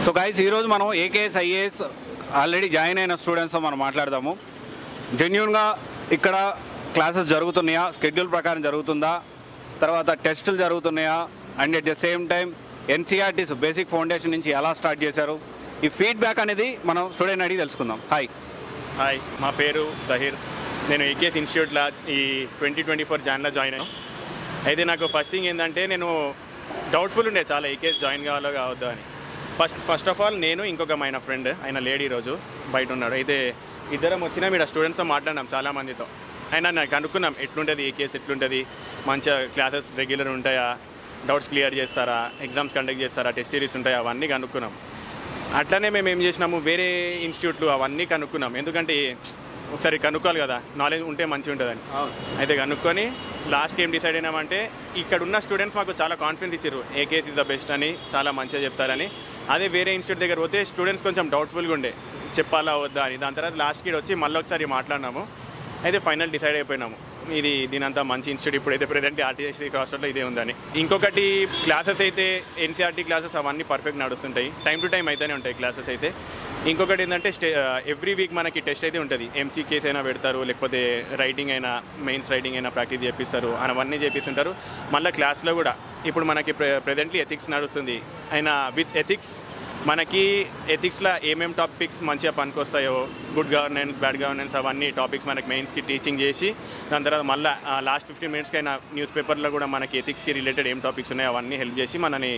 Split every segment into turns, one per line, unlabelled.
So guys ఈరోజు మనం AKS IAS already join అయిన స్టూడెంట్స్తో మనం మాట్లాడదాము. జెన్యూన్గా ఇక్కడ క్లాసెస్ జరుగుతున్నాయా, షెడ్యూల్ ప్రకారం జరుగుతుందా, తర్వాత టెస్టులు జరుగుతున్నాయా, and at the same time NCERTs basic foundation నుంచి ఎలా స్టార్ట్ చేశారు, ఈ ఫీడ్బ్యాక్ అనేది మనం స్టూడెంట్ అడిగి తెలుసుకుందాం.
హాయ్, మా పేరు జహీర్. నేను ఏకేఎస్ ఇన్స్టిట్యూట్లో ఈ 2024 జాన్లో జాయిన్ అయ్యాను. అయితే నాకు ఫస్ట్ థింగ్ ఏంటంటే నేను డౌట్ఫుల్ ఉండే చాలా ఏకేఎస్ జాయిన్ కావాలో కావద్దా అని. ఫస్ట్ ఆఫ్ ఆల్ నేను ఇంకొక మన ఫ్రెండ్ ఆయన లేడీ ఈరోజు బయట ఉన్నాడు. అయితే ఇద్దరం వచ్చినా మీరు స్టూడెంట్స్తో మాట్లాడినాం చాలామందితో. అయినా నాకు అనుకున్నాం ఎట్లుంటుంది ఏకేఎస్, ఎట్లుంటుంది, మంచిగా క్లాసెస్ రెగ్యులర్ ఉంటాయా, డౌట్స్ క్లియర్ చేస్తారా, ఎగ్జామ్స్ కండక్ట్ చేస్తారా, టెస్ట్ సిరీస్ ఉంటాయా, అవన్నీ కనుక్కున్నాం. అట్లనే మేము ఏం చేసినాము, వేరే ఇన్స్టిట్యూట్లు అవన్నీ కనుక్కున్నాం. ఎందుకంటే ఒకసారి కనుక్కోవాలి కదా, నాలెడ్జ్ ఉంటే మంచిగా ఉంటుందని. అయితే కనుక్కొని లాస్ట్కి ఏం డిసైడ్ అయినామంటే ఇక్కడ ఉన్న స్టూడెంట్స్ మాకు చాలా కాన్ఫిడెన్స్ ఇచ్చారు, ఏకేఎస్ ఇస్ ద బెస్ట్ అని, చాలా మంచిగా చెప్తారని. అదే వేరే ఇన్స్టిట్యూట్ దగ్గర పోతే స్టూడెంట్స్ కొంచెం డౌట్ఫుల్గా ఉండే, చెప్పాలా వద్దా అని. దాని తర్వాత లాస్ట్కి వచ్చి మళ్ళీ ఒకసారి మాట్లాడినాము. అయితే ఫైనల్ డిసైడ్ అయిపోయినాము దీనంతా మంచి ఇన్స్టిట్యూట్ ఇప్పుడైతే ప్రెజెంట్ ఆర్టీఎస్సీ క్రాస్‌రోడ్లో ఇదే ఉందని. ఇంకొకటి క్లాసెస్ అయితే ఎన్సీఆర్టీ క్లాసెస్ అవన్నీ పర్ఫెక్ట్ నడుస్తుంటాయి, టైం టు టైం అయితేనే ఉంటాయి క్లాసెస్ అయితే. ఇంకొకటి ఏంటంటే ఎవ్రీ వీక్ మనకి టెస్ట్ అయితే ఉంటుంది. ఎంసీకేస్ అయినా పెడతారు, లేకపోతే రైటింగ్ అయినా, మెయిన్స్ రైటింగ్ అయినా ప్రాక్టీస్ చేపిస్తారు, అవన్నీ చేపిస్తుంటారు. మళ్ళీ క్లాస్లో కూడా ఇప్పుడు మనకి ప్రెజెంట్లీ ఎథిక్స్ నడుస్తుంది. అయినా విత్ ఎథిక్స్ మనకి ఎథిక్స్లో ఏమేమి టాపిక్స్ మంచిగా పనికొస్తాయో, గుడ్ గవర్నెన్స్, బ్యాడ్ గవర్నెన్స్, అవన్నీ టాపిక్స్ మనకి మెయిన్స్కి టీచింగ్ చేసి, దాని తర్వాత మళ్ళీ లాస్ట్ 15 మినిట్స్కైనా న్యూస్ పేపర్లో కూడా మనకి ఎథిక్స్కి రిలేటెడ్ ఏం టాపిక్స్ ఉన్నాయో అవన్నీ హెల్ప్ చేసి మనని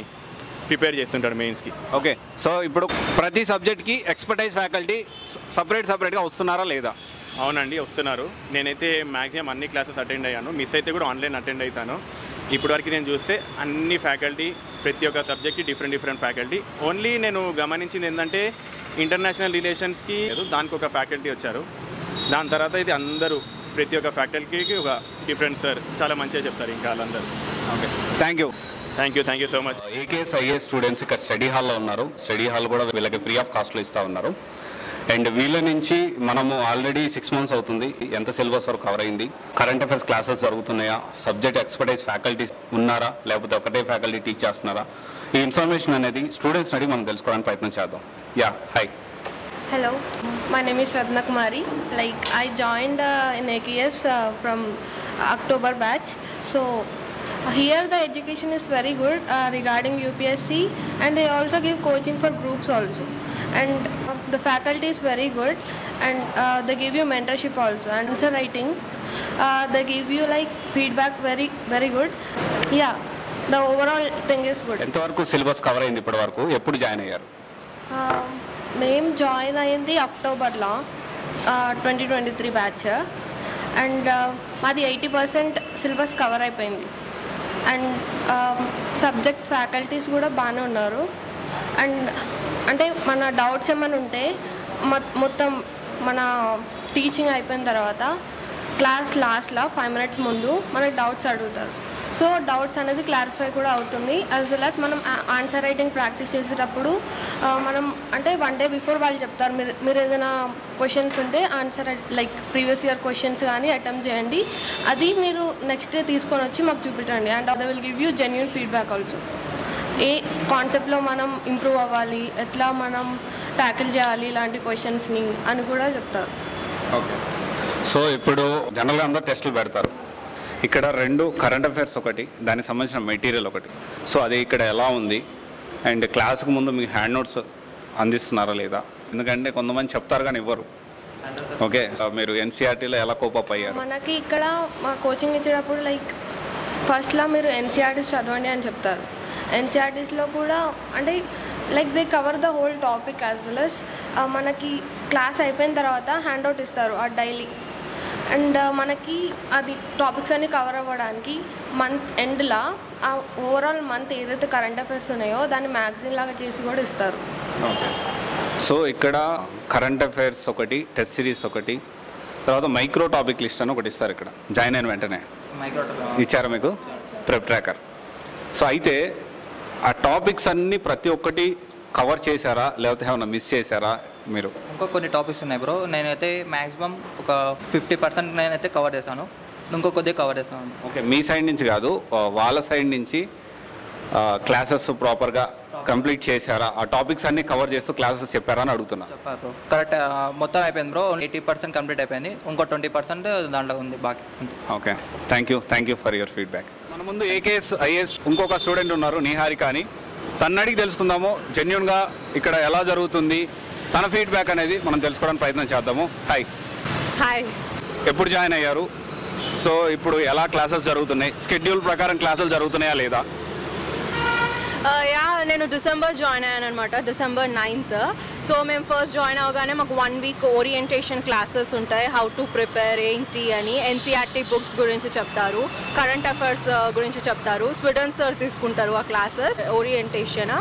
ప్రిపేర్ చేస్తుంటాడు మెయిన్స్కి.
ఓకే, సో ఇప్పుడు ప్రతి సబ్జెక్ట్కి ఎక్స్పర్టైజ్ ఫ్యాకల్టీ సపరేట్గా వస్తున్నారా లేదా?
అవునండి, వస్తున్నారు. నేనైతే మ్యాక్సిమం అన్ని క్లాసెస్ అటెండ్ అయ్యాను, మిస్ అయితే కూడా ఆన్లైన్ అటెండ్ అవుతాను. ఇప్పటివరకు నేను చూస్తే అన్ని ఫ్యాకల్టీ, ప్రతి ఒక్క సబ్జెక్ట్కి డిఫరెంట్ ఫ్యాకల్టీ. ఓన్లీ నేను గమనించింది ఏంటంటే ఇంటర్నేషనల్ రిలేషన్స్కి దానికి ఒక ఫ్యాకల్టీ వచ్చారు. దాని తర్వాత ఇది అందరూ ప్రతి ఒక్క ఫ్యాకల్టీకి ఒక డిఫరెంట్ సార్ చాలా మంచిగా చెప్తారు ఇంకా వాళ్ళందరూ.
Okay, thank you
so much.
AKS IAS students ఇక్కడ స్టడీ హాల్లో ఉన్నారు. స్టడీ హాల్ కూడా వీళ్ళకి ఫ్రీ ఆఫ్ కాస్ట్లో ఇస్తూ ఉన్నారు. అండ్ వీళ్ళ నుంచి మనము ఆల్రెడీ 6 months అవుతుంది, ఎంత సిలబస్ వరకు కవర్ అయింది, కరెంట్ అఫైర్స్ క్లాసెస్ జరుగుతున్నాయా, సబ్జెక్ట్ ఎక్స్పర్టైజ్ ఫ్యాకల్టీస్ ఉన్నారా, లేకపోతే ఒకటే ఫ్యాకల్టీ టీచ్ చేస్తున్నారా, ఈ ఇన్ఫర్మేషన్ అనేది స్టూడెంట్స్ అడిగి మనం తెలుసుకోవడానికి ప్రయత్నం చేద్దాం. Hi.
Hello, my name is Ratna Kumari. I joined in AKS from October batch. So here the education is very good regarding UPSC, and they also give coaching for groups also. And the faculty is very good, and they give you mentorship also, and answer writing. They give you feedback very good. Yeah, the overall thing is good.
ఎంతవరకు syllabus cover అయింది ఇప్పటి వరకు? ఎప్పుడు join అయ్యారు?
మేము join అయింది అక్టోబర్లో 2023 batch. And మాది 80% సిలబస్ కవర్ అయిపోయింది. అండ్ సబ్జెక్ట్ ఫ్యాకల్టీస్ కూడా బాగానే ఉన్నారు. అండ్ అంటే మన డౌట్స్ ఏమైనా ఉంటే మొత్తం మన టీచింగ్ అయిపోయిన తర్వాత క్లాస్ లాస్ట్లో 5 minutes ముందు మనకి డౌట్స్ అడుగుతారు. సో డౌట్స్ అనేది క్లారిఫై కూడా అవుతుంది. యాజ్ వెల్ యాజ్ మనం ఆన్సర్ రైటింగ్ ప్రాక్టీస్ చేసేటప్పుడు మనం అంటే 1 day బిఫోర్ వాళ్ళు చెప్తారు, మీరు ఏదైనా క్వశ్చన్స్ ఉంటే ఆన్సర్ ప్రీవియస్ ఇయర్ క్వశ్చన్స్ కానీ అటెంప్ట్ చేయండి, అది మీరు నెక్స్ట్ డే తీసుకొని వచ్చి మాకు చూపించండి. And they will give you genuine feedback also. ఏ కాన్సెప్ట్లో మనం ఇంప్రూవ్ అవ్వాలి, ఎట్లా మనం ట్యాకిల్ చేయాలి ఇలాంటి క్వశ్చన్స్ని అని కూడా చెప్తారు.
ఓకే, సో ఇప్పుడు జనరల్గా అందరూ టెస్టులు పెడతారు. ఇక్కడ 2 కరెంట్ అఫైర్స్ ఒకటి, దానికి సంబంధించిన మెటీరియల్ ఒకటి. సో అది ఇక్కడ ఎలా ఉంది, అండ్ క్లాస్కి ముందు మీకు హ్యాండ్ నోట్స్ అందిస్తున్నారా లేదా? ఎందుకంటే కొంతమంది చెప్తారు కానీ ఇవ్వరు. ఓకే, మీరు ఎన్సీఆర్టీలో ఎలా కోపప్ అయ్యారు?
మనకి ఇక్కడ మా కోచింగ్ ఇచ్చేటప్పుడు ఫస్ట్లో మీరు ఎన్సీఆర్టీస్ చదవండి అని చెప్తారు. ఎన్సీఆర్టీస్లో కూడా అంటే they cover the whole topic as well as మనకి క్లాస్ అయిపోయిన తర్వాత హ్యాండ్ అవుట్ ఇస్తారు ఆ డైలీ. అండ్ మనకి అది టాపిక్స్ అన్ని కవర్ అవ్వడానికి మంత్ ఎండ్లో ఆ ఓవరాల్ మంత్ ఏదైతే కరెంట్ అఫైర్స్ ఉన్నాయో దాన్ని మ్యాగజైన్ లాగా చేసి కూడా ఇస్తారు.
ఓకే, సో ఇక్కడ కరెంట్ అఫైర్స్ ఒకటి, టెస్ట్ సిరీస్ ఒకటి, తర్వాత మైక్రో టాపిక్ లిస్ట్ అని ఒకటి ఇస్తారు. ఇక్కడ జాయిన్ అయిన వెంటనే ఇచ్చారా మీకు ప్రెప్ ట్రాకర్? సో అయితే ఆ టాపిక్స్ అన్నీ ప్రతి ఒక్కటి కవర్ చేశారా, లేకపోతే ఏమైనా మిస్ చేశారా మీరు?
ఇంకా కొన్ని టాపిక్స్ ఉన్నాయి బ్రో, నేనైతే మ్యాక్సిమం ఒక 50% నేనైతే కవర్ చేశాను, ఇంకో కొద్దిగా కవర్ చేశాను.
ఓకే, మీ సైడ్ నుంచి కాదు, వాళ్ళ సైడ్ నుంచి క్లాసెస్ ప్రాపర్గా కంప్లీట్ చేశారా? ఆ టాపిక్స్ అన్ని కవర్ చేస్తూ క్లాసెస్ చెప్పారా అని అడుగుతున్నా.
చెప్పారు బ్రో, కరెక్ట్ మొత్తం అయిపోయింది బ్రో. 80% కంప్లీట్ అయిపోయింది, ఇంకో 20% దాంట్లో ఉంది బాకీ.
Okay, thank you for your feedback. మన ముందు ఏకేఎస్ ఐఏఎస్ ఇంకొక స్టూడెంట్ ఉన్నారు, నిహారిక అని. తన అడిగి తెలుసుకుందాము జెన్యున్గా ఇక్కడ ఎలా జరుగుతుంది, తన ఫీడ్బ్యాక్ అనేది మనం తెలుసుకోవడానికి ప్రయత్నం చేద్దాము.
హాయ్,
ఎప్పుడు జాయిన్ అయ్యారు? సో ఇప్పుడు ఎలా క్లాసెస్ జరుగుతున్నాయి? షెడ్యూల్ ప్రకారం క్లాసులు జరుగుతున్నాయా లేదా?
యా నేను డిసెంబర్ జాయిన్ అయ్యాను అనమాట, డిసెంబర్ 9th. సో మేము ఫస్ట్ జాయిన్ అవగానే మాకు 1 week ఓరియంటేషన్ క్లాసెస్ ఉంటాయి, హౌ టు ప్రిపేర్ ఏంటి అని. ఎన్సీఆర్టీ బుక్స్ గురించి చెప్తారు, కరెంట్ అఫైర్స్ గురించి చెప్తారు. స్వీడన్ సార్ తీసుకుంటారు ఆ క్లాసెస్ ఓరియంటేషన్.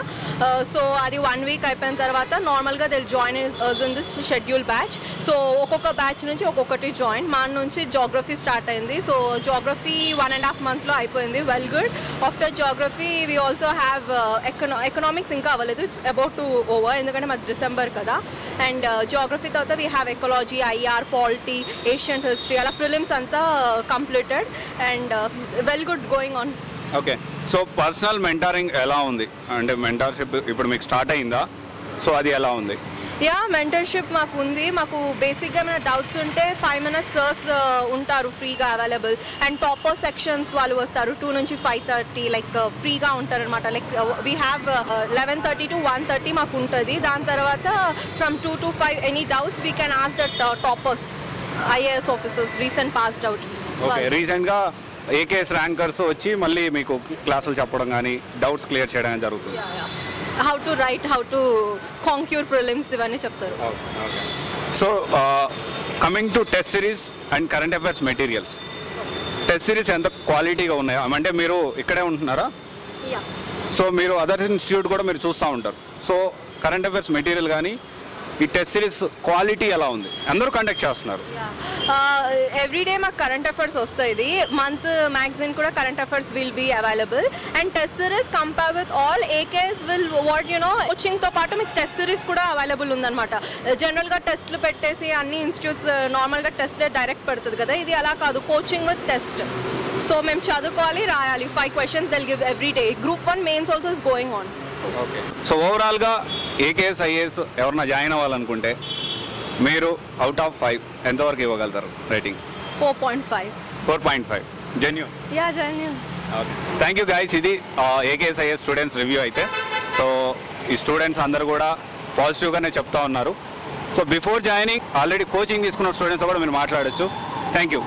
సో అది 1 week అయిపోయిన తర్వాత నార్మల్గా they join in this schedule batch. So ఒక్కొక్క బ్యాచ్ నుంచి ఒక్కొక్కటి జాయిన్. మా నుంచి జాగ్రఫీ స్టార్ట్ అయింది. సో జాగ్రఫీ 1.5 monthలో అయిపోయింది, well good. After geography we also have economics ఇంకా అవ్వలేదు, ఇట్స్ అబౌట్ టు ఓవర్, ఎందుకంటే మాది డిసెంబర్ కదా. అండ్ జాగ్రఫీ తర్వాత we have ecology, IR, polity, Asian history, అలా ప్రిలిమ్స్ అంతా completed and well good going on.
Okay, so personal mentoring ఎలా ఉంది? అంటే మెంటార్షిప్ ఇప్పుడు మీకు స్టార్ట్ అయిందా? సో అది ఎలా ఉంది?
యా, మెంటర్షిప్ మాకు ఉంది. మాకు బేసిక్గా ఏమైనా డౌట్స్ ఉంటే 5 minutes సర్స్ ఉంటారు ఫ్రీగా అవైలబుల్. అండ్ టాపర్ సెక్షన్స్ వాళ్ళు వస్తారు 2 నుంచి 5:30, లైక్ ఫ్రీగా ఉంటారు అనమాట. లైక్ వీ హ్యావ్ 11:30 to 1:30 మాకు ఉంటుంది. దాని తర్వాత from 2 to 5 any doubts we can ask that toppers, IAS officers, recent passed out.
Okay, రీసెంట్గా ఏకేఎస్ ర్యాంకర్స్ వచ్చి మళ్ళీ మీకు క్లాసులు చెప్పడం కానీ డౌట్స్ క్లియర్ చేయడం జరుగుతుంది.
How to right, how to conquer prelims ఇవన్నీ చెప్తారు.
So coming to test series and current affairs materials, test series ఎంత క్వాలిటీగా ఉన్నాయా? అంటే మీరు ఇక్కడే ఉంటున్నారా? సో మీరు అదర్ ఇన్స్టిట్యూట్ కూడా మీరు చూస్తూ ఉంటారు. సో కరెంట్ అఫైర్స్ మెటీరియల్ కానీ ఈ టెస్ట్ సిరీస్ క్వాలిటీ ఎలా ఉంది? అందరూ కండక్ట్ చేస్తున్నారు.
ఎవ్రీడే మాకు కరెంట్ అఫైర్స్ వస్తుంది, మంత్ మ్యాగజైన్ కూడా current affairs will be available. And test series compare with all AKS will what కోచింగ్తో పాటు మీకు టెస్ట్ సిరీస్ కూడా అవైలబుల్ ఉందన్నమాట. జనరల్గా టెస్ట్లు పెట్టేసి అన్ని ఇన్స్టిట్యూట్స్ నార్మల్గా టెస్ట్లే డైరెక్ట్ పెడుతుంది కదా, ఇది అలా కాదు, కోచింగ్ విత్ టెస్ట్. సో మేము చదువుకోవాలి, రాయాలి. 5 questions they'll give every day. Group 1 mains also is going on.
Okay, so ఓవరాల్గా ఏకేఎస్ ఐఏఎస్ ఎవరన్నా జాయిన్ అవ్వాలనుకుంటే మీరు అవుట్ ఆఫ్ 5 ఎంతవరకు ఇవ్వగలుగుతారు rating?
4.5.
4.5 genuine.
Yeah, genuine.
Okay, thank you guys. ఇది ఏకేఎస్ ఐఏఎస్ స్టూడెంట్స్ రివ్యూ అయితే. సో ఈ students అందరూ కూడా పాజిటివ్గానే చెప్తా ఉన్నారు. So before joining already coaching తీసుకున్న స్టూడెంట్స్ కూడా మీరు మాట్లాడచ్చు. Thank you.